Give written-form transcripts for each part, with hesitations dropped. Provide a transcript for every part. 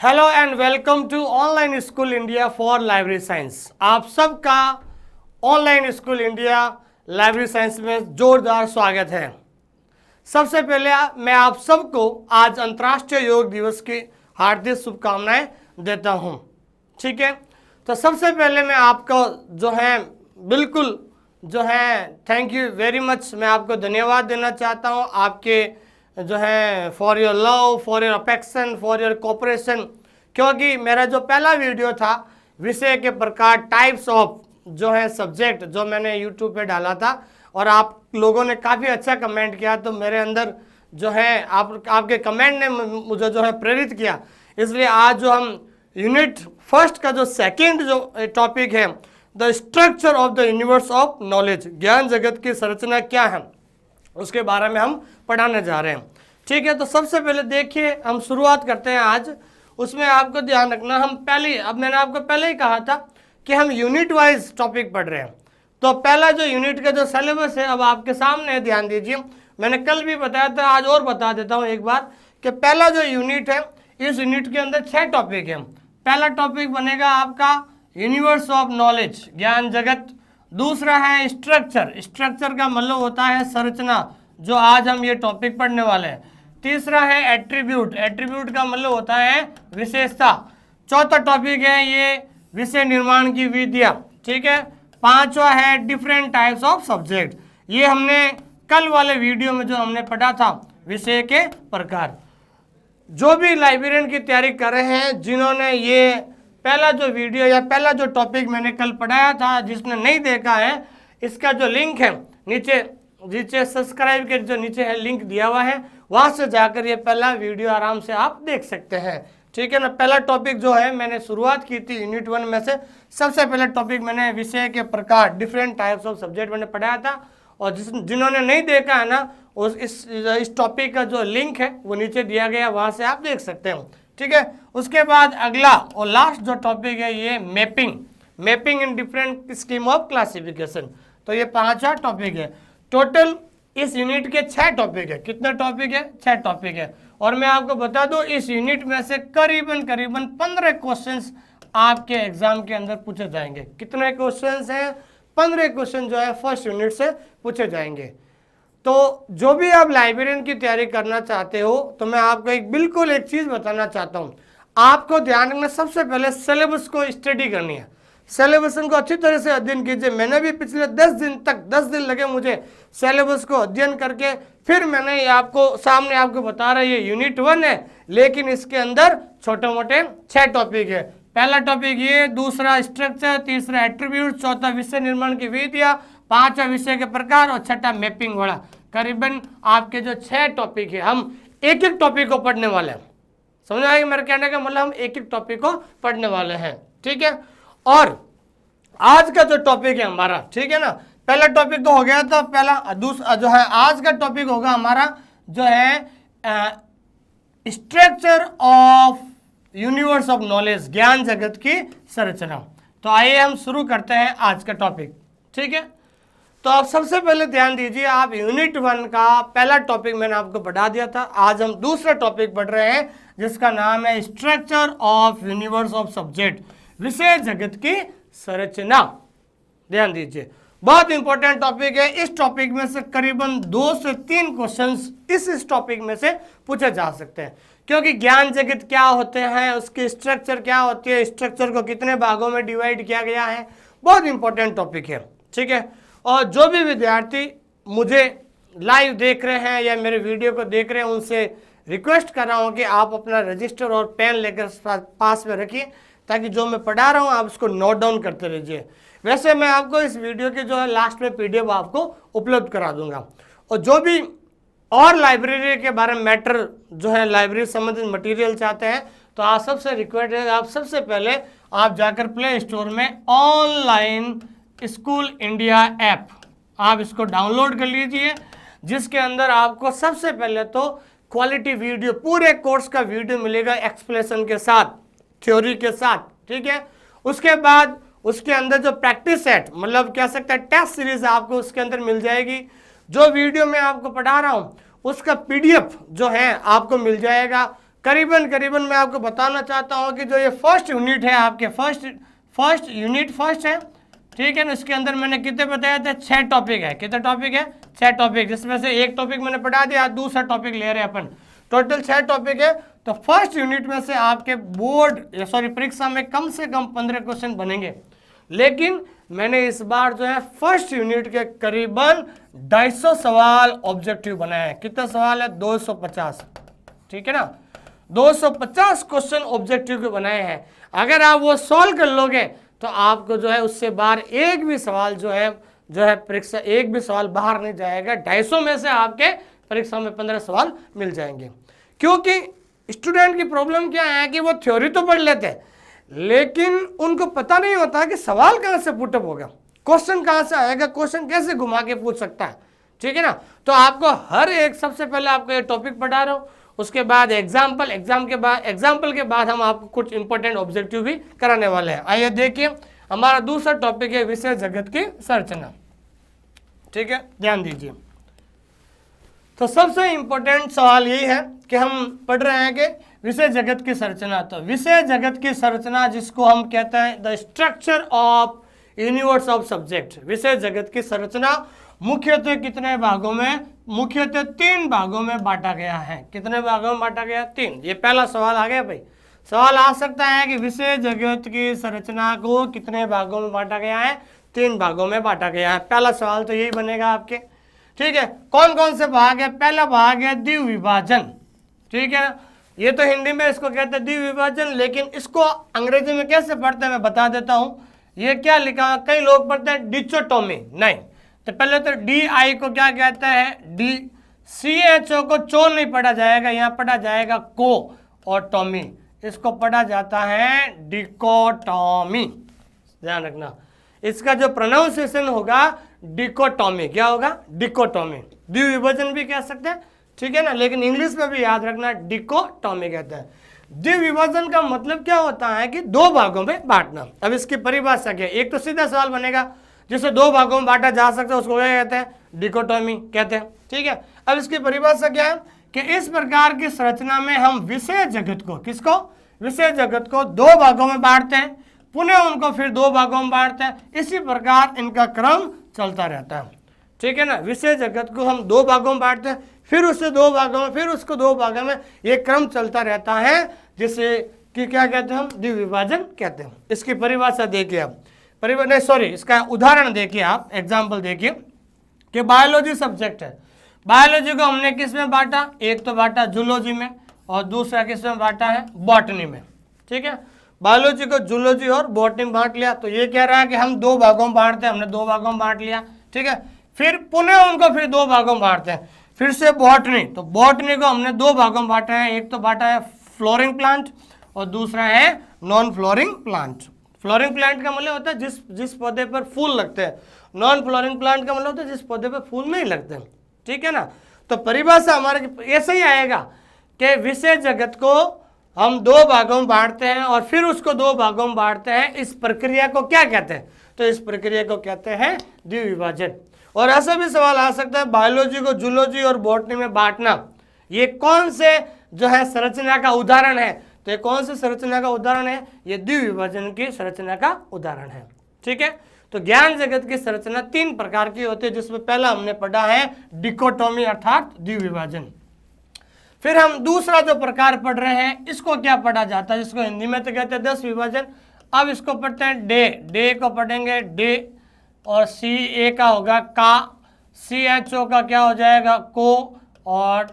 Hello and welcome to online school India for library science. आप सबका online school India library science में जोरदार स्वागत है। सबसे पहले मैं आप सबको आज अंतर्राष्ट्रीय योग दिवस की हार्दिक शुभकामनाएं देता हूं। ठीक है, तो सबसे पहले मैं आपको बिल्कुल थैंक यू वेरी मच, मैं आपको धन्यवाद देना चाहता हूं आपके for your love, for your affection, for your cooperation. क्योंकि मेरा जो पहला वीडियो था विषय के प्रकार टाइप्स ऑफ सब्जेक्ट जो मैंने यूट्यूब पे डाला था और आप लोगों ने काफ़ी अच्छा कमेंट किया, तो मेरे अंदर आपके कमेंट ने मुझे प्रेरित किया। इसलिए आज जो हम यूनिट फर्स्ट का जो सेकेंड टॉपिक है, the structure of the universe of knowledge, ज्ञान जगत की संरचना क्या है, उसके बारे में हम पढ़ाने जा रहे हैं। ठीक है, तो सबसे पहले देखिए हम शुरुआत करते हैं आज। उसमें आपको ध्यान रखना, अब मैंने आपको पहले ही कहा था कि हम यूनिट वाइज टॉपिक पढ़ रहे हैं। तो पहला जो यूनिट का जो सिलेबस है अब आपके सामने है, ध्यान दीजिए। मैंने कल भी बताया था, आज और बता देता हूँ एक बार कि पहला जो यूनिट है, इस यूनिट के अंदर 6 टॉपिक हैं। पहला टॉपिक बनेगा आपका यूनिवर्स ऑफ नॉलेज, ज्ञान जगत। दूसरा है स्ट्रक्चर, स्ट्रक्चर का मतलब होता है संरचना, जो आज हम ये टॉपिक पढ़ने वाले हैं। तीसरा है एट्रीब्यूट, एट्रीब्यूट का मतलब होता है विशेषता। चौथा टॉपिक है ये विषय निर्माण की विधियां। ठीक है, पांचवा है डिफरेंट टाइप्स ऑफ सब्जेक्ट, ये हमने कल वाले वीडियो में जो हमने पढ़ा था विषय के प्रकार। जो भी लाइब्रेरियन की तैयारी कर रहे हैं, जिन्होंने ये पहला जो वीडियो या पहला जो टॉपिक मैंने कल पढ़ाया था, जिसने नहीं देखा है, इसका जो लिंक है नीचे सब्सक्राइब के जो नीचे है लिंक दिया हुआ है, वहां से जाकर ये पहला वीडियो आराम से आप देख सकते हैं। ठीक है ना। पहला टॉपिक जो है मैंने शुरुआत की थी यूनिट 1 में से, सबसे पहला टॉपिक मैंने विषय के प्रकार डिफरेंट टाइप्स ऑफ सब्जेक्ट मैंने पढ़ाया था, और जिन्होंने नहीं देखा है ना, इस टॉपिक का जो लिंक है वो नीचे दिया गया, वहां से आप देख सकते हो। ठीक है, उसके बाद अगला और लास्ट जो टॉपिक है ये mapping in different scheme of classification. तो ये 5वां टॉपिक है। टोटल इस यूनिट के 6 टॉपिक है। कितने टॉपिक है? 6 टॉपिक है। और मैं आपको बता दूं, इस यूनिट में से करीबन 15 क्वेश्चंस आपके एग्जाम के अंदर पूछे जाएंगे। कितने क्वेश्चंस हैं? 15 क्वेश्चन जो है फर्स्ट यूनिट से पूछे जाएंगे। तो जो भी आप लाइब्रेरियन की तैयारी करना चाहते हो, तो मैं आपको बिल्कुल एक चीज बताना चाहता हूं। आपको ध्यान रखना, सबसे पहले सिलेबस को स्टडी करनी है। सिलेबस को अच्छी तरह से अध्ययन कीजिए। मैंने भी पिछले 10 दिन लगे मुझे सिलेबस को अध्ययन करके, फिर मैंने आपको बता रहा है ये यूनिट 1 है, लेकिन इसके अंदर छोटे मोटे 6 टॉपिक है। पहला टॉपिक ये, दूसरा स्ट्रक्चर, तीसरा एट्रीब्यूट, चौथा विषय निर्माण की विधियां, 5वां विषय के प्रकार और 6ठा मैपिंग वाला। करीबन आपके जो 6 टॉपिक है, हम एक एक टॉपिक को पढ़ने वाले हैं। समझ आएगा मेरे कहने का मतलब? हम एक एक टॉपिक को पढ़ने वाले हैं। ठीक है, और आज का जो टॉपिक है हमारा, ठीक है ना, पहला टॉपिक तो हो गया था। दूसरा जो है आज का टॉपिक होगा हमारा जो है structure of universe of knowledge, ज्ञान जगत की संरचना। तो आइए हम शुरू करते हैं आज का टॉपिक। ठीक है, तो आप सबसे पहले ध्यान दीजिए, आप यूनिट 1 का पहला टॉपिक मैंने आपको पढ़ा दिया था। आज हम दूसरा टॉपिक पढ़ रहे हैं जिसका नाम है structure of universe of subject, विषय जगत की संरचना। ध्यान दीजिए, बहुत इंपॉर्टेंट टॉपिक है। इस टॉपिक में से करीबन 2 से 3 क्वेश्चंस इस टॉपिक में से पूछे जा सकते हैं, क्योंकि ज्ञान जगत क्या होते हैं, उसकी स्ट्रक्चर क्या होती है, स्ट्रक्चर को कितने भागों में डिवाइड किया गया है, बहुत इंपॉर्टेंट टॉपिक है। ठीक है, और जो भी विद्यार्थी मुझे लाइव देख रहे हैं या मेरे वीडियो को देख रहे हैं, उनसे रिक्वेस्ट कर रहा हूं कि आप अपना रजिस्टर और पेन लेकर पास में रखिए, ताकि जो मैं पढ़ा रहा हूं आप उसको नोट डाउन करते रहिए। वैसे मैं आपको इस वीडियो के जो है लास्ट में PDF आपको उपलब्ध करा दूंगा। और जो भी और लाइब्रेरी के बारे में मैटर जो है, लाइब्रेरी संबंधित मटेरियल चाहते हैं, तो आप सबसे रिक्वेस्ट है, आप सबसे पहले आप जाकर प्ले स्टोर में ऑनलाइन स्कूल इंडिया ऐप आप इसको डाउनलोड कर लीजिए, जिसके अंदर आपको सबसे पहले तो क्वालिटी वीडियो, पूरे कोर्स का वीडियो मिलेगा एक्सप्लेनेशन के साथ, थ्योरी के साथ। ठीक है, उसके बाद उसके अंदर जो प्रैक्टिस सेट, मतलब कह सकते हैं टेस्ट सीरीज आपको उसके अंदर मिल जाएगी। जो वीडियो मैं आपको पढ़ा रहा हूं उसका PDF जो है आपको मिल जाएगा। करीबन करीबन मैं आपको बताना चाहता हूँ कि जो ये फर्स्ट यूनिट है आपके फर्स्ट यूनिट है, ठीक है ना। इसके अंदर मैंने कितने बताया थे, 6 टॉपिक है। कितने टॉपिक है, 6 टॉपिक, जिसमें से एक टॉपिक मैंने पढ़ा दिया, दूसरा टॉपिक ले रहे हैं अपन, टोटल 6 टॉपिक है। तो फर्स्ट यूनिट में से आपके परीक्षा में कम से कम 15 क्वेश्चन बनेंगे, लेकिन मैंने इस बार जो है फर्स्ट यूनिट के करीबन 250 सवाल ऑब्जेक्टिव बनाए हैं। कितने सवाल है, 250, ठीक है ना। 250 क्वेश्चन ऑब्जेक्टिव के बनाए हैं। अगर आप वो सॉल्व कर लोगे तो आपको जो है उससे बाहर एक भी सवाल जो है परीक्षा, एक भी सवाल बाहर नहीं जाएगा। 250 में से आपके परीक्षा में 15 सवाल मिल जाएंगे। क्योंकि स्टूडेंट की प्रॉब्लम क्या है कि वो थ्योरी तो पढ़ लेते हैं, लेकिन उनको पता नहीं होता कि सवाल कहाँ से पुटअप होगा, क्वेश्चन कहाँ से आएगा, क्वेश्चन कैसे घुमा के पूछ सकता है, ठीक है ना। तो आपको हर एक, सबसे पहले आपको ये टॉपिक पढ़ा रहा हूँ, उसके बाद एग्जाम्पल के बाद हम आपको कुछ इंपॉर्टेंट ऑब्जेक्टिव भी कराने वाले हैं। आइए देखिए, हमारा दूसरा टॉपिक है विषय जगत की संरचना, ठीक है, ध्यान दीजिए। तो सबसे इंपॉर्टेंट सवाल यही है कि हम पढ़ रहे हैं कि विषय जगत की संरचना। तो विषय जगत की संरचना, जिसको हम कहते हैं the structure of universe of subject, विषय जगत की संरचना मुख्यतः कितने भागों में, मुख्यतः 3 भागों में बांटा गया है। कितने भागों में बांटा गया, 3। ये पहला सवाल आ गया भाई। सवाल आ सकता है कि विषय जगत की संरचना को कितने भागों में बांटा गया है, 3 भागों में बांटा गया है। पहला सवाल तो यही बनेगा आपके, ठीक है। कौन कौन से भाग है, पहला भाग है द्विविभाजन, ठीक है। ये तो हिंदी में इसको कहते हैं द्विविभाजन, लेकिन इसको अंग्रेजी में कैसे पढ़ते हैं मैं बता देता हूं। ये क्या लिखा, कई लोग पढ़ते हैं डिचोटोमी, नहीं। तो पहले तो DI को क्या कहते हैं, CHO को चो नहीं पढ़ा जाएगा, यहाँ पढ़ा जाएगा को, और टॉमी, इसको पढ़ा जाता है डिकोटॉमी, ध्यान रखना। इसका जो प्रोनाउंसिएशन होगा डिकोटॉमी, क्या होगा, डिकोटॉमी। द्विविभाजन भी कह सकते हैं, ठीक है ना, लेकिन इंग्लिश में भी याद रखना डिकोटॉमी कहते हैं। द्विविभाजन का मतलब क्या होता है कि 2 भागों में बांटना। अब इसकी परिभाषा क्या है, एक तो सीधा सवाल बनेगा जिसे 2 भागों में बांटा जा सकता है, उसको क्या कहते हैं, डिकोटॉमी कहते हैं, ठीक है। अब इसकी परिभाषा क्या है कि इस प्रकार की संरचना में हम विषय जगत को, किसको, विषय जगत को 2 भागों में बांटते हैं, पुनः उनको फिर 2 भागों में बांटते हैं। इसी प्रकार इनका क्रम चलता रहता है, ठीक है ना। विषय जगत को हम 2 भागों में बांटते हैं, फिर उससे 2 भागों में, फिर उसको 2 भागों में, ये क्रम चलता रहता है, जिसे कि क्या कहते हैं हम, द्विविभाजन कहते हैं। इसकी परिभाषा देखिए आप, इसका उदाहरण देखिए आप, एग्जाम्पल देखिए कि बायोलॉजी सब्जेक्ट है। बायोलॉजी को हमने किस में बांटा, एक तो बांटा जूलॉजी में और दूसरा किस में बांटा है, बॉटनी में, ठीक है। बायोलॉजी को जूलॉजी और बॉटनी में बांट लिया। तो ये कह रहा है कि हम 2 भागों में बांटते हैं, हमने 2 भागों में बांट लिया, ठीक है। फिर पुनः उनको फिर 2 भागों में बांटते हैं, फिर से बॉटनी, तो बॉटनी को हमने 2 भागों में बांटा है, एक तो बांटा है फ्लोरिंग प्लांट और दूसरा है non flowering plant. Flowering plant का मतलब होता है जिस पौधे पर फूल लगते हैं, नॉन फ्लोरिंग प्लांट का मतलब होता है जिस पौधे पर फूल नहीं लगते, ठीक है ना। तो परिभाषा हमारे ऐसे ही आएगा कि विषय जगत को हम 2 भागों में बांटते हैं और फिर उसको 2 भागों में बांटते हैं। इस प्रक्रिया को क्या कहते हैं, तो इस प्रक्रिया को कहते हैं द्विविभाजन। और ऐसा भी सवाल आ सकता है, बायोलॉजी को जूलॉजी और बॉटनी में बांटना, ये कौन से जो है संरचना का उदाहरण है, तो ये कौन सी संरचना का उदाहरण है, ये द्विविभाजन की संरचना का उदाहरण है, ठीक है। तो ज्ञान जगत की संरचना 3 प्रकार की होती है, जिसमें पहला हमने पढ़ा है डिकोटोमी अर्थात द्विविभाजन। फिर हम दूसरा जो प्रकार पढ़ रहे हैं, इसको क्या पढ़ा जाता है, जिसको हिंदी में तो कहते हैं 10 विभाजन। अब इसको पढ़ते हैं डे को पढ़ेंगे डे, और CA का होगा का, CHO का क्या हो जाएगा को, और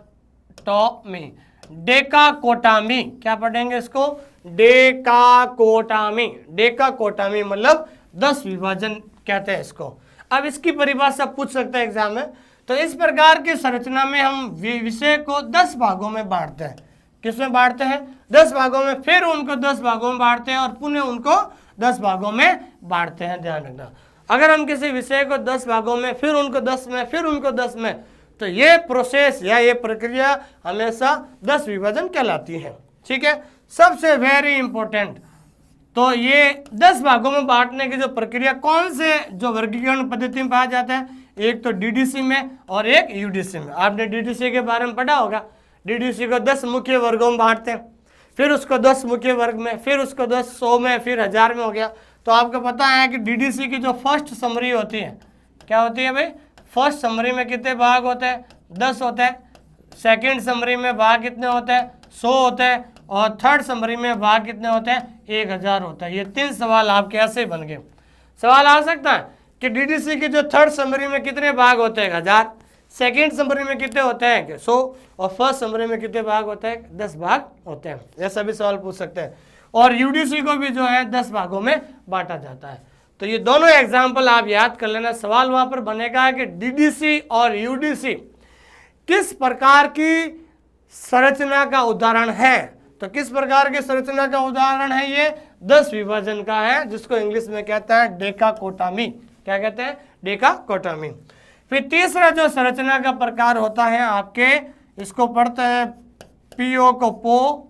टॉमी, डेकाकोटामी, क्या पढ़ेंगे इसको, डेकाकोटामी। डेकाकोटामी मतलब 10 विभाजन कहते हैं इसको। अब इसकी परिभाषा पूछ सकते हैं एग्जाम में। तो इस प्रकार की संरचना में हम विषय को 10 भागों में बांटते हैं। किसमें बांटते हैं, 10 भागों में, फिर उनको 10 भागों में बांटते हैं और पुनः उनको 10 भागों में बांटते हैं, ध्यान रखना। अगर हम किसी विषय को 10 भागों में, फिर उनको 10 में, फिर उनको 10 में, तो ये प्रोसेस या ये प्रक्रिया हमेशा 10 विभाजन कहलाती है, ठीक है। सबसे वेरी इंपॉर्टेंट, तो ये 10 भागों में बांटने की जो प्रक्रिया कौन से जो वर्गीकरण पद्धति में पाया जाता है, एक तो DDC में और एक UDC में। आपने DDC के बारे में पढ़ा होगा। डीडीसी को 10 मुख्य वर्गों में बांटते हैं, फिर उसको 10 मुख्य वर्ग में, फिर उसको 10 100 में, फिर 1000 में हो गया। तो आपको पता है कि डीडीसी की जो फर्स्ट समरी होती है क्या होती है भाई, फर्स्ट समरी में कितने भाग होते हैं, 10 होते हैं। सेकंड समरी में भाग कितने होते हैं, 100 होते हैं। और थर्ड समरी में भाग कितने होते हैं, 1000 होता है। ये 3 सवाल आपके ऐसे बन गए। सवाल आ सकता है कि डीडीसी की जो थर्ड समरी में कितने भाग होते हैं, 1000, सेकेंड समरी में कितने होते हैं 100, और फर्स्ट समरी में कितने भाग होते हैं, 10 भाग होते हैं। ऐसा भी सवाल पूछ सकते हैं। और यूडीसी को भी जो है 10 भागों में बांटा जाता है। तो ये दोनों एग्जाम्पल आप याद कर लेना। सवाल वहां पर बनेगा कि डीडीसी और यूडीसी किस प्रकार की संरचना का उदाहरण है। तो किस प्रकार की संरचना का उदाहरण है, ये 10 विभाजन का है, जिसको इंग्लिश में कहते हैं डेकाकोटामी। क्या कहते हैं, डेकाकोटामी। फिर तीसरा जो संरचना का प्रकार होता है आपके, इसको पढ़ते हैं पीओ को पो,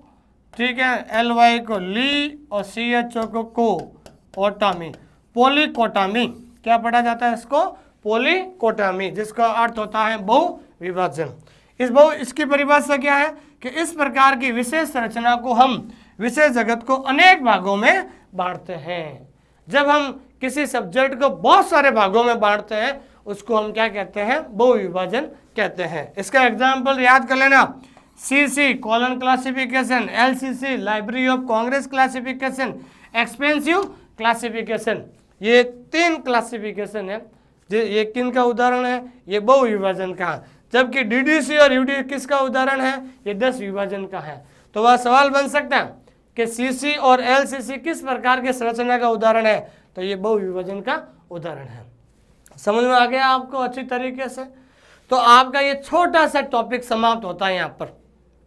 ठीक है, एलवाई को ली और सीएचओ को ओटामी, पोलीकोटामी। क्या पढ़ा जाता है इसको, पोलीकोटामी, जिसका अर्थ होता है बहु विभाजन। इसकी परिभाषा क्या है कि इस प्रकार की विशेष संरचना को हम विशेष जगत को अनेक भागों में बांटते हैं। जब हम किसी सब्जेक्ट को बहुत सारे भागों में बांटते हैं उसको हम क्या कहते हैं, बहु विभाजन कहते हैं। इसका एग्जाम्पल याद कर लेना, CC colon classification, LCC library of Congress classification, expensive classification. ये 3 क्लासिफिकेशन है। ये किन का उदाहरण है, ये बहु विभाजन का। जबकि डीडीसी और यूडी किसका उदाहरण है, ये 10 विभाजन का है। तो वह सवाल बन सकता है कि सीसी और एलसीसी किस प्रकार के संरचना का उदाहरण है, तो ये बहु विभाजन का उदाहरण है। समझ में आ गया आपको अच्छी तरीके से। तो आपका ये छोटा सा टॉपिक समाप्त होता है यहाँ पर,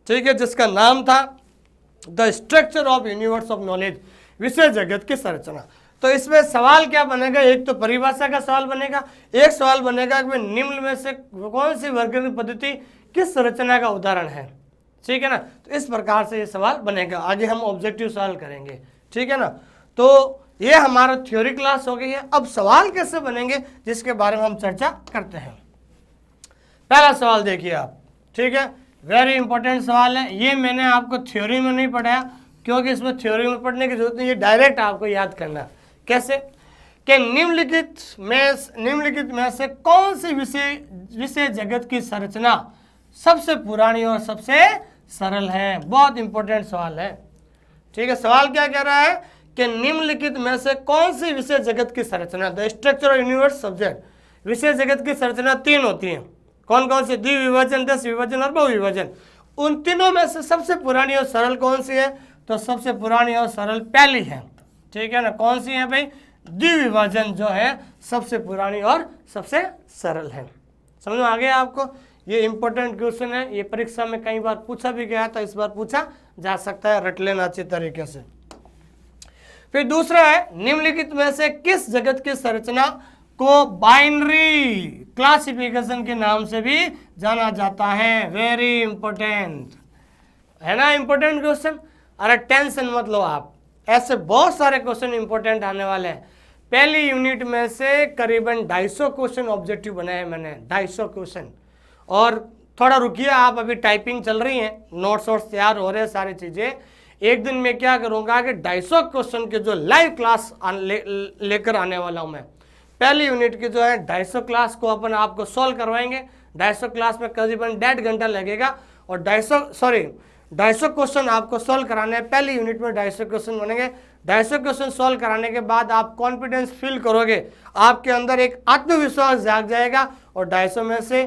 ठीक है, जिसका नाम था the structure of universe of knowledge, विषय जगत की संरचना। तो इसमें सवाल क्या बनेगा, एक तो परिभाषा का सवाल बनेगा, एक सवाल बनेगा कि निम्न में से कौन सी वर्गीकरण पद्धति किस संरचना का उदाहरण है, ठीक है ना। तो इस प्रकार से ये सवाल बनेगा। आगे हम ऑब्जेक्टिव सवाल करेंगे, ठीक है ना। तो ये हमारा थ्योरी क्लास हो गई है। अब सवाल कैसे बनेंगे जिसके बारे में हम चर्चा करते हैं। पहला सवाल देखिए आप, ठीक है, वेरी इंपॉर्टेंट सवाल है। ये मैंने आपको थ्योरी में नहीं पढ़ाया क्योंकि इसमें थ्योरी में पढ़ने की जरूरत नहीं, ये डायरेक्ट आपको याद करना। कैसे कि निम्नलिखित में से कौन सी विषय जगत की संरचना सबसे पुरानी और सबसे सरल है। बहुत इंपॉर्टेंट सवाल है, ठीक है। सवाल क्या कह रहा है कि निम्नलिखित में से कौन सी विषय जगत की संरचना, the structure of universe subject. विषय जगत की संरचना 3 होती है। कौन कौन सी, द्विविभाजन, 10 विभाजन और बहुविभाजन। उन तीनों में से सबसे पुरानी और सरल कौन सी है, तो सबसे पुरानी और सरल पहली है, ठीक है ना। कौन सी है भाई, द्विविभाजन जो है सबसे पुरानी और सबसे सरल है। समझ में आ गया आपको। ये इंपॉर्टेंट क्वेश्चन है, ये परीक्षा में कई बार पूछा भी गया था, इस बार पूछा जा सकता है, रट लेना अच्छी तरीके से। फिर दूसरा है, निम्नलिखित में से किस जगत की संरचना को बाइनरी क्लासिफिकेशन के नाम से भी जाना जाता है। वेरी इंपॉर्टेंट है ना, इंपॉर्टेंट क्वेश्चन। अरे टेंशन मत लो आप, ऐसे बहुत सारे क्वेश्चन इंपॉर्टेंट आने वाले हैं। पहली यूनिट में से करीबन 250 क्वेश्चन ऑब्जेक्टिव बनाए हैं मैंने, 250 क्वेश्चन। और थोड़ा रुकिए आप, अभी टाइपिंग चल रही है, नोट्स वोट्स तैयार हो रहे हैं, सारी चीज़ें। एक दिन में क्या करूंगा कि 250 क्वेश्चन के जो लाइव क्लास लेकर आने वाला हूं मैं। पहली यूनिट की जो है 250 क्लास को अपन आपको सॉल्व करवाएंगे। 250 क्लास में करीबन 1.5 घंटा लगेगा और 250 क्वेश्चन आपको सॉल्व कराने हैं। पहली यूनिट में 250 क्वेश्चन बनेंगे। 250 क्वेश्चन सॉल्व कराने के बाद आप कॉन्फिडेंस फील करोगे, आपके अंदर एक आत्मविश्वास जाग जाएगा। और 250 में से,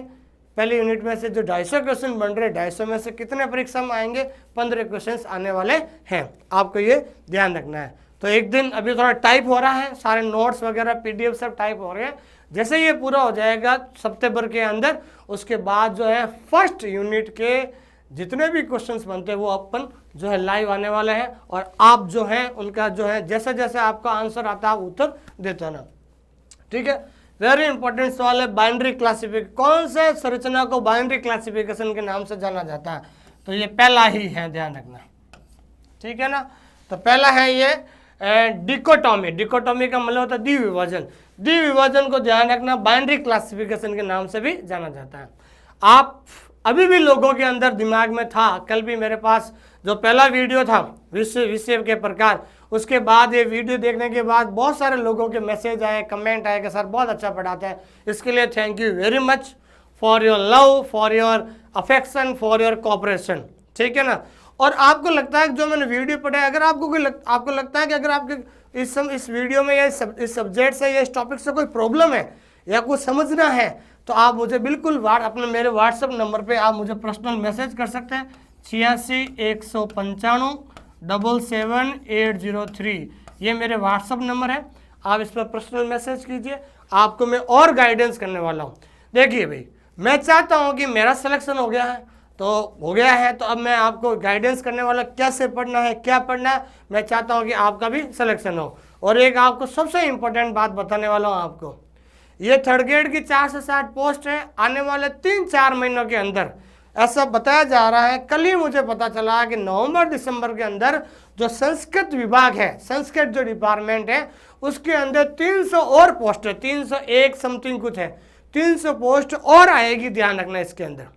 पहली यूनिट में से जो 250 क्वेश्चन बन रहे, 250 में से कितने परीक्षा में आएंगे, 15 क्वेश्चन आने वाले हैं। आपको ये ध्यान रखना है। तो एक दिन अभी थोड़ा टाइप हो रहा है, सारे नोट्स वगैरह PDF सब टाइप हो रहे हैं। जैसे ये पूरा हो जाएगा सितंबर के अंदर, उसके बाद जो है फर्स्ट यूनिट के जितने भी क्वेश्चंस बनते हैं वो अपन जो है लाइव आने वाले हैं। और आप जो है उनका जो है जैसे जैसे आपका आंसर आता है आप उत्तर देते ना, ठीक है। वेरी इंपॉर्टेंट सवाल है, बाइनरी क्लासिफिकेशन। कौन से संरचना को बाइनरी क्लासिफिकेशन के नाम से जाना जाता है, तो ये पहला ही है, ध्यान रखना, ठीक है ना। तो पहला है ये डिकोटॉमी। डिकोटॉमी का मतलब होता है द्विविभाजन। द्विविभाजन को ध्यान रखना, बाइनरी क्लासिफिकेशन के नाम से भी जाना जाता है। आप अभी भी लोगों के अंदर दिमाग में था। कल भी मेरे पास जो पहला वीडियो था विषय के प्रकार, उसके बाद ये वीडियो देखने के बाद बहुत सारे लोगों के मैसेज आए, कमेंट आए कि सर बहुत अच्छा पढ़ाते हैं। इसके लिए thank you very much for your love, for your affection, for your cooperation, ठीक है ना। और आपको लगता है कि जो मैंने वीडियो पढ़ा है, अगर आपको लगता है कि अगर आपके इस वीडियो में या इस सब्जेक्ट से या इस टॉपिक से कोई प्रॉब्लम है या कुछ समझना है, तो आप मुझे बिल्कुल अपने मेरे व्हाट्सएप नंबर पे आप मुझे पर्सनल मैसेज कर सकते हैं 86-195-77803। ये मेरे व्हाट्सएप नंबर है, आप इस पर पर्सनल मैसेज कीजिए, आपको मैं और गाइडेंस करने वाला हूँ। देखिए भाई, मैं चाहता हूँ कि मेरा सिलेक्शन हो गया है तो अब मैं आपको गाइडेंस करने वाला, कैसे पढ़ना है, क्या पढ़ना है। मैं चाहता हूँ कि आपका भी सिलेक्शन हो। और एक आपको सबसे इम्पोर्टेंट बात बताने वाला हूँ आपको, ये थर्ड ग्रेड की 4 से 60 पोस्ट है आने वाले 3-4 महीनों के अंदर, ऐसा बताया जा रहा है। कल ही मुझे पता चला कि नवंबर दिसंबर के अंदर जो संस्कृत विभाग है, संस्कृत जो डिपार्टमेंट है, उसके अंदर 300 और पोस्ट है, 301 समथिंग कुछ है, 300 पोस्ट और आएगी, ध्यान रखना इसके अंदर,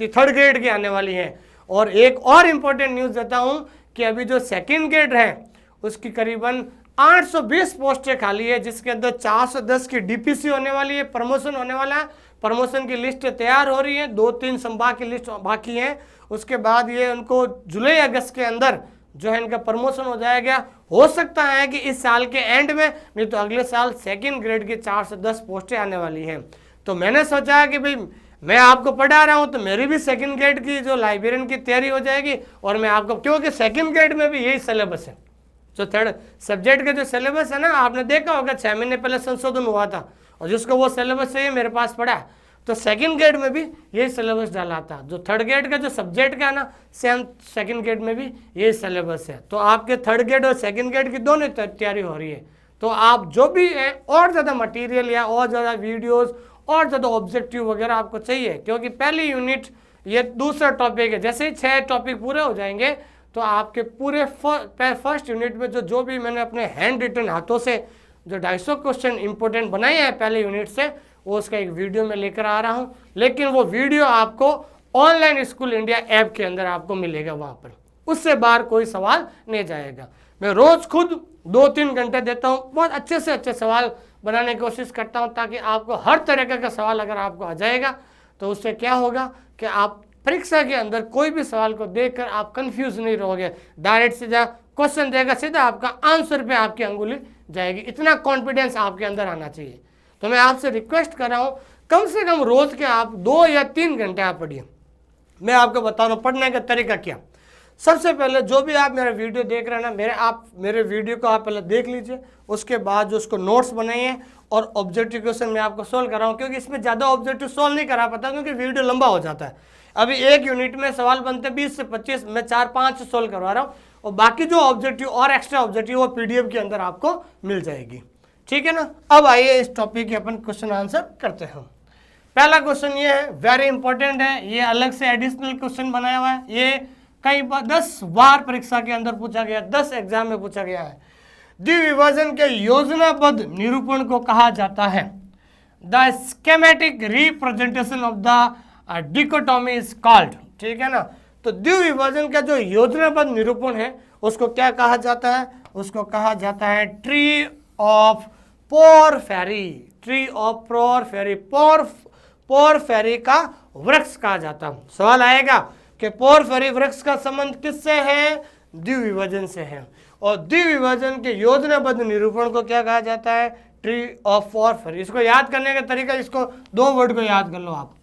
थर्ड ग्रेड की आने वाली है। और एक और इम्पोर्टेंट न्यूज़ देता हूँ कि अभी जो सेकेंड ग्रेड है उसकी करीबन 820 पोस्टें खाली है, जिसके अंदर 410 की डीपीसी होने वाली है, प्रमोशन होने वाला है। प्रमोशन की लिस्ट तैयार हो रही है, 2-3 संभाग की लिस्ट बाकी है। उसके बाद ये उनको जुलाई अगस्त के अंदर जो है इनका प्रमोशन हो जाएगा। हो सकता है कि इस साल के एंड में, नहीं तो अगले साल सेकेंड ग्रेड की 4 से 10 पोस्टें आने वाली हैं। तो मैंने सोचा कि भाई मैं आपको पढ़ा रहा हूँ तो मेरी भी सेकेंड ग्रेड की जो लाइब्रेरियन की तैयारी हो जाएगी। और मैं आपको, क्योंकि सेकेंड ग्रेड में भी यही सिलेबस है, जो थर्ड सब्जेक्ट का जो सिलेबस है ना, आपने देखा होगा 6 महीने पहले संशोधन हुआ था, और जिसको वो सिलेबस चाहिए मेरे पास पढ़ा, तो सेकंड ग्रेड में भी यही सिलेबस डाला था। जो थर्ड ग्रेड का जो सब्जेक्ट का है ना, सेम सेकंड ग्रेड में भी यही सिलेबस है। तो आपके थर्ड ग्रेड और सेकंड ग्रेड की दोनों तैयारी हो रही है। तो आप जो भी है और ज़्यादा मटेरियल या और ज़्यादा वीडियोस और ज़्यादा ऑब्जेक्टिव वगैरह आपको चाहिए, क्योंकि पहली यूनिट ये दूसरा टॉपिक है, जैसे ही 6 टॉपिक पूरे हो जाएंगे तो आपके पूरे फर्स्ट यूनिट में जो भी मैंने अपने हैंड रिटन हाथों से जो 250 क्वेश्चन इंपॉर्टेंट बनाए हैं पहले यूनिट से, वो उसका एक वीडियो में लेकर आ रहा हूँ। लेकिन वो वीडियो आपको ऑनलाइन स्कूल इंडिया ऐप के अंदर आपको मिलेगा, वहाँ पर उससे बाहर कोई सवाल नहीं जाएगा। मैं रोज़ खुद 2-3 घंटे देता हूँ, बहुत अच्छे से अच्छे सवाल बनाने की कोशिश करता हूँ, ताकि आपको हर तरह का सवाल अगर आपको आ जाएगा तो उससे क्या होगा कि आप परीक्षा के अंदर कोई भी सवाल को देखकर आप कंफ्यूज नहीं रहोगे। डायरेक्ट सीधा क्वेश्चन देगा, सीधा आपका आंसर पे आपकी अंगुली जाएगी। इतना कॉन्फिडेंस आपके अंदर आना चाहिए। तो मैं आपसे रिक्वेस्ट कर रहा हूँ, कम से कम रोज़ के आप 2 या 3 घंटे आप पढ़िए। मैं आपको बता रहा हूँ पढ़ने का तरीका क्या। सबसे पहले जो भी आप मेरा वीडियो देख रहे हैं ना, मेरे वीडियो को आप पहले देख लीजिए, उसके बाद जो उसको नोट्स बनाइए और ऑब्जेक्टिव क्वेश्चन मैं आपको सोल्व कर रहा हूँ, क्योंकि इसमें ज़्यादा ऑब्जेक्टिव सोल्व नहीं करा पाता, क्योंकि वीडियो लंबा हो जाता है। अभी एक यूनिट में सवाल बनते 20 से 25, मैं 4-5 सोल्व करवा रहा हूँ, और बाकी जो ऑब्जेक्टिव और एक्स्ट्रा ऑब्जेक्टिव वो PDF के अंदर आपको मिल जाएगी, ठीक है ना। अब आइए इस टॉपिक के अपन क्वेश्चन आंसर करते हैं। पहला क्वेश्चन ये है, वेरी इंपॉर्टेंट है, ये अलग से एडिशनल क्वेश्चन बनाया हुआ है। ये कई बार 10 बार परीक्षा के अंदर पूछा गया, 10 एग्जाम में पूछा गया है। द्विविभाजन के योजनाबद्ध निरूपण को कहा जाता है the schematic representation of the dichotomy is called, ठीक है ना। तो द्विविभाजन का जो योजनाबद्ध निरूपण है उसको क्या कहा जाता है? उसको कहा जाता है ट्री ऑफ पोरफेरी, ट्री ऑफ पोरफेरी, पोरफेरी का वृक्ष कहा जाता है। सवाल आएगा कि पोरफेरी वृक्ष का संबंध किससे है? द्विविभाजन से है। और द्विविभाजन के योजनाबद्ध निरूपण को क्या कहा जाता है? Tree of Porphyry. इसको याद करने का तरीका, इसको 2 वर्ड को याद कर लो आप।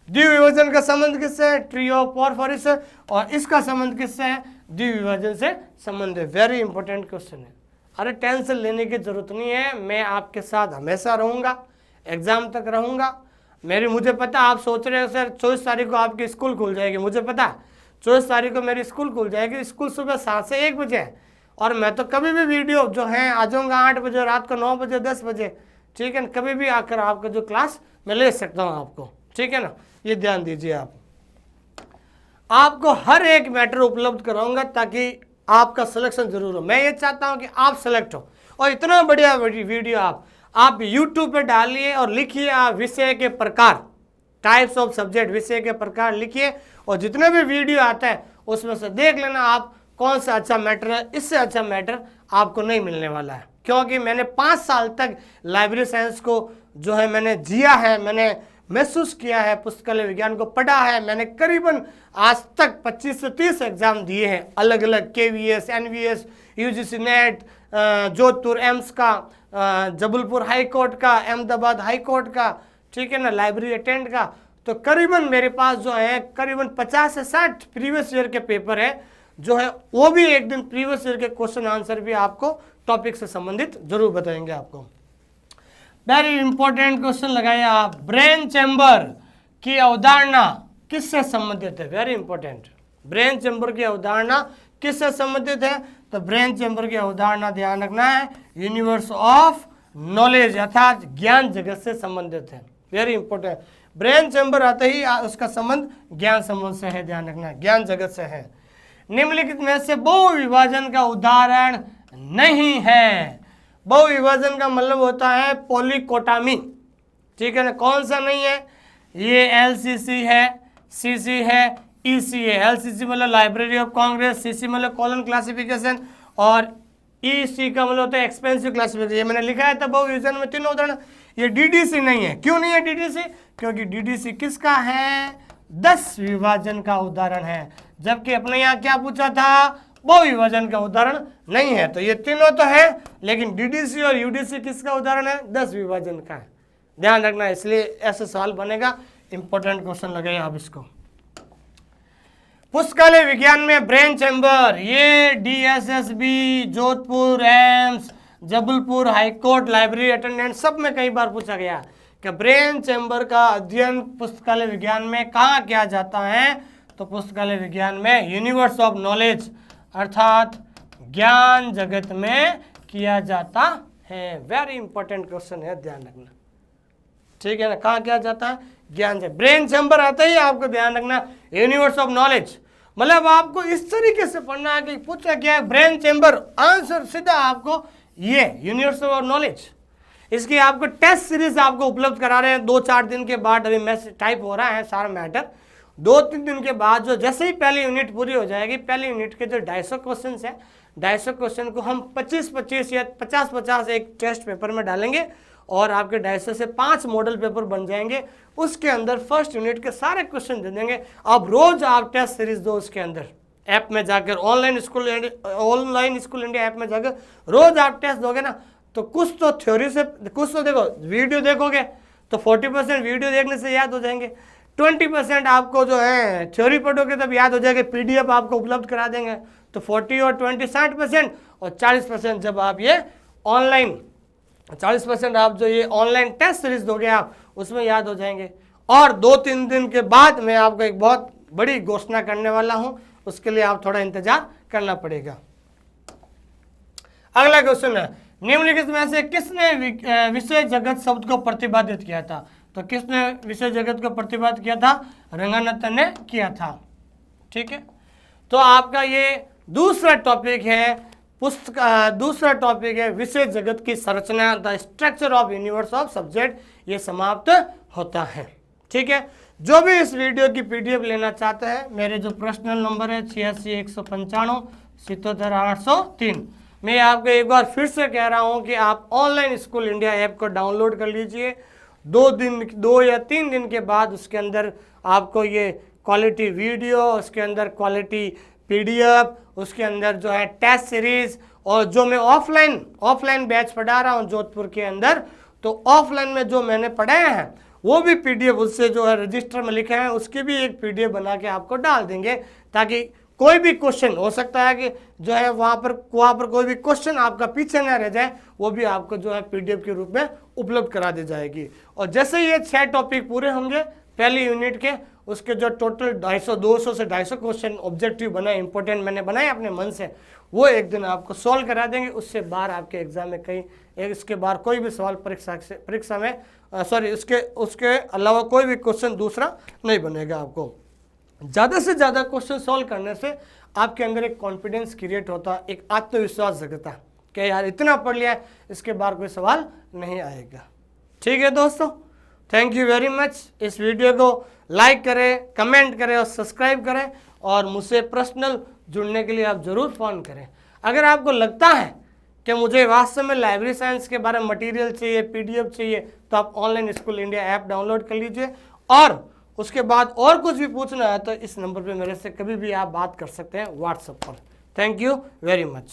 द्विविभाजन का संबंध किससे है? ट्री ऑफ पोरफेरी से। और इसका संबंध किससे है? द्विविभाजन से संबंध है। वेरी इंपॉर्टेंट क्वेश्चन है। अरे टेंशन लेने की जरूरत नहीं है, मैं आपके साथ हमेशा रहूंगा, एग्जाम तक रहूंगा। मुझे पता आप सोच रहे हो सर 24 तारीख को आपकी स्कूल खुल जाएगी, मुझे पता है 24 तारीख को मेरी स्कूल खुल जाएगी। स्कूल सुबह 7 से 1 बजे है, और मैं तो कभी भी वीडियो जो है आ जाऊँगा 8 बजे, रात को 9 बजे, 10 बजे, ठीक है। कभी भी आकर आपका जो क्लास मैं ले सकता हूँ आपको, ठीक है ना। ये ध्यान दीजिए आप, आपको हर एक मैटर उपलब्ध कराऊंगा ताकि आपका सिलेक्शन जरूर हो। मैं ये चाहता हूँ कि आप सेलेक्ट हो। और इतना बढ़िया वीडियो आप YouTube पे डालिए और लिखिए आप विषय के प्रकार, टाइप्स ऑफ सब्जेक्ट, विषय के प्रकार लिखिए और जितने भी वीडियो आता है उसमें से देख लेना आप कौन सा अच्छा मैटर है। इससे अच्छा मैटर आपको नहीं मिलने वाला है, क्योंकि मैंने 5 साल तक लाइब्रेरी साइंस को जो है मैंने जिया है, मैंने महसूस किया है, पुस्तकालय विज्ञान को पढ़ा है। मैंने करीबन आज तक 25 से 30 एग्जाम दिए हैं, अलग अलग KVS, NVS, UGC net, Jodhpur AIIMS का, जबलपुर हाई कोर्ट का, अहमदाबाद हाई कोर्ट का, ठीक है ना, लाइब्रेरी अटेंड का। तो करीबन मेरे पास जो है करीबन 50 से 60 प्रीवियस ईयर के पेपर है जो है, वो भी एक दिन प्रीवियस ईयर के क्वेश्चन आंसर भी आपको टॉपिक से संबंधित जरूर बताएंगे आपको। वेरी इंपॉर्टेंट क्वेश्चन लगाइए आप, ब्रेन चैम्बर की अवधारणा किससे संबंधित है? वेरी इंपॉर्टेंट, ब्रेन चैम्बर की अवधारणा किससे संबंधित है? तो ब्रेन चैम्बर की अवधारणा ध्यान रखना है यूनिवर्स ऑफ नॉलेज अर्थात ज्ञान जगत से संबंधित है। वेरी इंपॉर्टेंट, ब्रेन चैम्बर आते ही उसका संबंध ज्ञान संबंध से है, ध्यान रखना, ज्ञान जगत से है। निम्नलिखित में से बहुविभाजन का उदाहरण नहीं है। बहुविभाजन का मतलब होता है पॉलीकोटामी, ठीक है ना। कौन सा नहीं है? ये LCC है, CC है, EC है। LCC मतलब लाइब्रेरी ऑफ कांग्रेस, CC मतलब कॉलम क्लासिफिकेशन और EC का मतलब होता है एक्सपेंसिव क्लासिफिकेशन। ये मैंने लिखा है था बहुविभाजन में 3 उदाहरण। ये DDC नहीं है। क्यों नहीं है DDC? क्योंकि DDC किसका है? 10 विभाजन का उदाहरण है, जबकि अपने यहाँ क्या पूछा था? बहुविभाजन का उदाहरण नहीं है। तो ये तीनों तो है, लेकिन DDC और UDC किसका उदाहरण है? 10 विभाजन का है, ध्यान रखना। इसलिए ऐसे सवाल बनेगा, इंपॉर्टेंट क्वेश्चन लगेगा आप इसको। पुस्तकालय विज्ञान में ब्रेन चैम्बर, ये DSSB, Jodhpur AIIMS, Jabalpur high court library attendant सब में कई बार पूछा गया कि ब्रेन चैम्बर का अध्ययन पुस्तकालय विज्ञान में कहाँ किया जाता है? तो पुस्तकालय विज्ञान में यूनिवर्स ऑफ नॉलेज अर्थात ज्ञान जगत में किया जाता है। वेरी इंपॉर्टेंट क्वेश्चन है, ध्यान रखना, ठीक है ना। कहाँ किया जाता है? ज्ञान से। ब्रेन चैम्बर आता ही आपको ध्यान रखना यूनिवर्स ऑफ नॉलेज, मतलब आपको इस तरीके से पढ़ना है कि पूछा क्या है ब्रेन चैम्बर, आंसर सीधा आपको ये यूनिवर्स ऑफ नॉलेज। इसकी आपको टेस्ट सीरीज आपको उपलब्ध करा रहे हैं 2-4 दिन के बाद। अभी मैसेज टाइप हो रहा है सारा मैटर, 2-3 दिन के बाद जो जैसे ही पहली यूनिट पूरी हो जाएगी, पहली यूनिट के जो 250 क्वेश्चन है, 250 क्वेश्चन को हम 25-25 या 50-50 एक टेस्ट पेपर में डालेंगे और आपके 250 से 5 मॉडल पेपर बन जाएंगे। उसके अंदर फर्स्ट यूनिट के सारे क्वेश्चन दे देंगे। अब रोज आप टेस्ट सीरीज दो, उसके अंदर ऐप में जाकर ऑनलाइन स्कूल इंडिया ऐप में जाकर रोज आप टेस्ट दोगे ना, तो कुछ तो थ्योरी से, कुछ तो देखो वीडियो देखोगे तो 40% वीडियो देखने से याद हो जाएंगे, 20% आपको जो है थ्योरी पढ़ोगे तब याद हो जाएगा, PDF आपको उपलब्ध करा देंगे। तो 40 और 20 60% और 40% जब आप ये ऑनलाइन 40% आप जो ये ऑनलाइन टेस्ट सीरीज दोगे आप उसमें याद हो जाएंगे। और 2-3 दिन के बाद मैं आपको एक बहुत बड़ी घोषणा करने वाला हूं, उसके लिए आप थोड़ा इंतजार करना पड़ेगा। अगला क्वेश्चन है, निम्नलिखित में से किसने विषय जगत शब्द को प्रतिपादित किया था? तो किसने विषय जगत को प्रतिपादित किया था? रंगानाथन ने किया था, ठीक है। तो आपका ये दूसरा टॉपिक है दूसरा टॉपिक है विषय जगत की संरचना, the structure of universe of subject, ये समाप्त होता है, ठीक है। जो भी इस वीडियो की PDF लेना चाहते हैं, मेरे जो पर्सनल नंबर है 86-195-77-803। मैं आपको एक बार फिर से कह रहा हूं कि आप ऑनलाइन स्कूल इंडिया ऐप को डाउनलोड कर लीजिए। 2 या 3 दिन के बाद उसके अंदर आपको ये क्वालिटी वीडियो, उसके अंदर क्वालिटी PDF, उसके अंदर जो है टेस्ट सीरीज, और जो मैं ऑफलाइन बैच पढ़ा रहा हूँ जोधपुर के अंदर, तो ऑफलाइन में जो मैंने पढ़ाया है वो भी PDF उससे जो है रजिस्टर में लिखे हैं, उसकी भी एक PDF बना के आपको डाल देंगे, ताकि कोई भी क्वेश्चन हो सकता है कि जो है वहाँ पर कोई भी क्वेश्चन आपका पीछे न रह जाए, वो भी आपको जो है PDF के रूप में उपलब्ध करा दी जाएगी। और जैसे ये 6 टॉपिक पूरे होंगे पहली यूनिट के, उसके जो टोटल 200 से 250 क्वेश्चन ऑब्जेक्टिव बनाए, इंपॉर्टेंट मैंने बनाए अपने मन से, वो एक दिन आपको सॉल्व करा देंगे। उससे बाहर आपके एग्जाम में इसके बाहर कोई भी सवाल परीक्षा में उसके अलावा कोई भी क्वेश्चन दूसरा नहीं बनेगा। आपको ज़्यादा से ज़्यादा क्वेश्चन सॉल्व करने से आपके अंदर एक कॉन्फिडेंस क्रिएट होता, एक आत्मविश्वास जगता कि यार इतना पढ़ लिया, इसके बाहर कोई सवाल नहीं आएगा, ठीक है दोस्तों। Thank you very much. इस वीडियो को लाइक करें, कमेंट करें और सब्सक्राइब करें, और मुझसे पर्सनल जुड़ने के लिए आप ज़रूर फ़ोन करें। अगर आपको लगता है कि मुझे वास्तव में लाइब्रेरी साइंस के बारे में मटेरियल चाहिए, PDF चाहिए, तो आप online school India app download कर लीजिए, और उसके बाद और कुछ भी पूछना है तो इस नंबर पे मेरे से कभी भी आप बात कर सकते हैं व्हाट्सएप पर। Thank you very much.